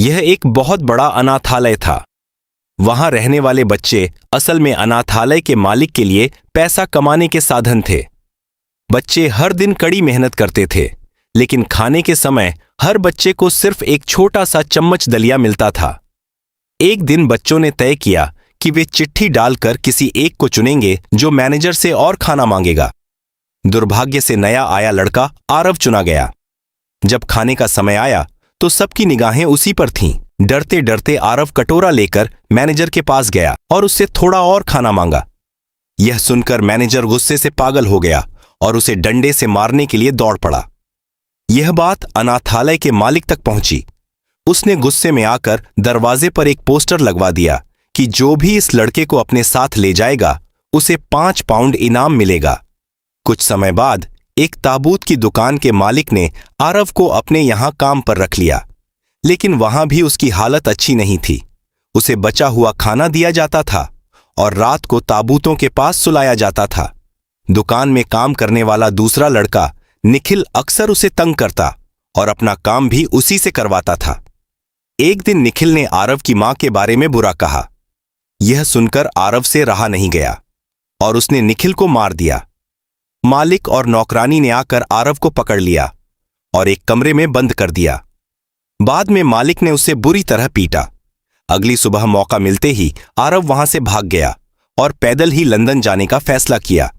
यह एक बहुत बड़ा अनाथालय था। वहां रहने वाले बच्चे असल में अनाथालय के मालिक के लिए पैसा कमाने के साधन थे। बच्चे हर दिन कड़ी मेहनत करते थे, लेकिन खाने के समय हर बच्चे को सिर्फ एक छोटा सा चम्मच दलिया मिलता था। एक दिन बच्चों ने तय किया कि वे चिट्ठी डालकर किसी एक को चुनेंगे जो मैनेजर से और खाना मांगेगा। दुर्भाग्य से नया आया लड़का आरव चुना गया। जब खाने का समय आया तो सबकी निगाहें उसी पर थीं। डरते डरते आरव कटोरा लेकर मैनेजर के पास गया और उससे थोड़ा और खाना मांगा। यह सुनकर मैनेजर गुस्से से पागल हो गया और उसे डंडे से मारने के लिए दौड़ पड़ा। यह बात अनाथालय के मालिक तक पहुंची। उसने गुस्से में आकर दरवाजे पर एक पोस्टर लगवा दिया कि जो भी इस लड़के को अपने साथ ले जाएगा उसे 5 पाउंड इनाम मिलेगा। कुछ समय बाद एक ताबूत की दुकान के मालिक ने आरव को अपने यहां काम पर रख लिया, लेकिन वहां भी उसकी हालत अच्छी नहीं थी। उसे बचा हुआ खाना दिया जाता था और रात को ताबूतों के पास सुलाया जाता था। दुकान में काम करने वाला दूसरा लड़का निखिल अक्सर उसे तंग करता और अपना काम भी उसी से करवाता था। एक दिन निखिल ने आरव की मां के बारे में बुरा कहा। यह सुनकर आरव से रहा नहीं गया और उसने निखिल को मार दिया। मालिक और नौकरानी ने आकर आरव को पकड़ लिया और एक कमरे में बंद कर दिया। बाद में मालिक ने उसे बुरी तरह पीटा। अगली सुबह मौका मिलते ही आरव वहां से भाग गया और पैदल ही लंदन जाने का फैसला किया।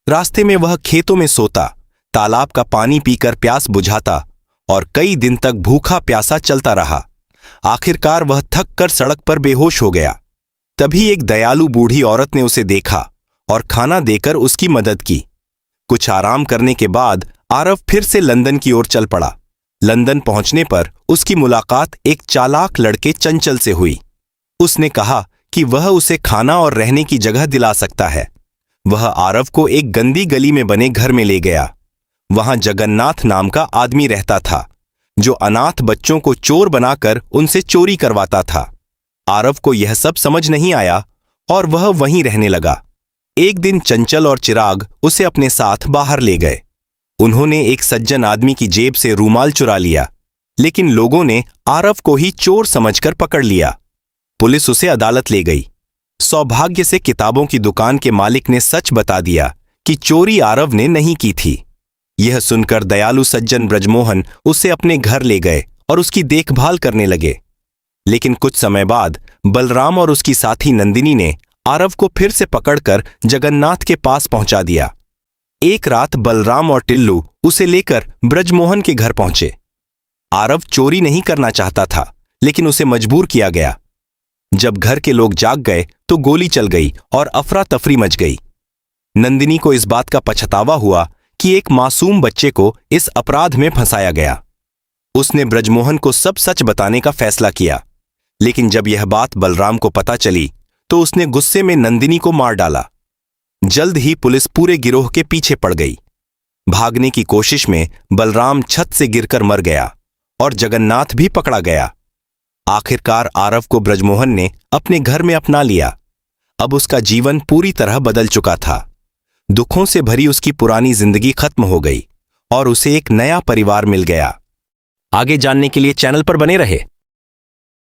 रास्ते में वह खेतों में सोता, तालाब का पानी पीकर प्यास बुझाता और कई दिन तक भूखा प्यासा चलता रहा। आखिरकार वह थक कर सड़क पर बेहोश हो गया। तभी एक दयालु बूढ़ी औरत ने उसे देखा और खाना देकर उसकी मदद की। कुछ आराम करने के बाद आरव फिर से लंदन की ओर चल पड़ा। लंदन पहुंचने पर उसकी मुलाकात एक चालाक लड़के चंचल से हुई। उसने कहा कि वह उसे खाना और रहने की जगह दिला सकता है। वह आरव को एक गंदी गली में बने घर में ले गया। वहां जगन्नाथ नाम का आदमी रहता था, जो अनाथ बच्चों को चोर बनाकर उनसे चोरी करवाता था। आरव को यह सब समझ नहीं आया और वह वहीं रहने लगा। एक दिन चंचल और चिराग उसे अपने साथ बाहर ले गए। उन्होंने एक सज्जन आदमी की जेब से रूमाल चुरा लिया, लेकिन लोगों ने आरव को ही चोर समझकर पकड़ लिया। पुलिस उसे अदालत ले गई। सौभाग्य से किताबों की दुकान के मालिक ने सच बता दिया कि चोरी आरव ने नहीं की थी। यह सुनकर दयालु सज्जन ब्रजमोहन उसे अपने घर ले गए और उसकी देखभाल करने लगे। लेकिन कुछ समय बाद बलराम और उसकी साथी नंदिनी ने आरव को फिर से पकड़कर जगन्नाथ के पास पहुंचा दिया। एक रात बलराम और टिल्लू उसे लेकर ब्रजमोहन के घर पहुंचे। आरव चोरी नहीं करना चाहता था, लेकिन उसे मजबूर किया गया। जब घर के लोग जाग गए तो गोली चल गई और अफरा तफरी मच गई। नंदिनी को इस बात का पछतावा हुआ कि एक मासूम बच्चे को इस अपराध में फंसाया गया। उसने ब्रजमोहन को सब सच बताने का फैसला किया, लेकिन जब यह बात बलराम को पता चली तो उसने गुस्से में नंदिनी को मार डाला। जल्द ही पुलिस पूरे गिरोह के पीछे पड़ गई। भागने की कोशिश में बलराम छत से गिरकर मर गया और जगन्नाथ भी पकड़ा गया। आखिरकार आरव को ब्रजमोहन ने अपने घर में अपना लिया। अब उसका जीवन पूरी तरह बदल चुका था। दुखों से भरी उसकी पुरानी जिंदगी खत्म हो गई और उसे एक नया परिवार मिल गया। आगे जानने के लिए चैनल पर बने रहे।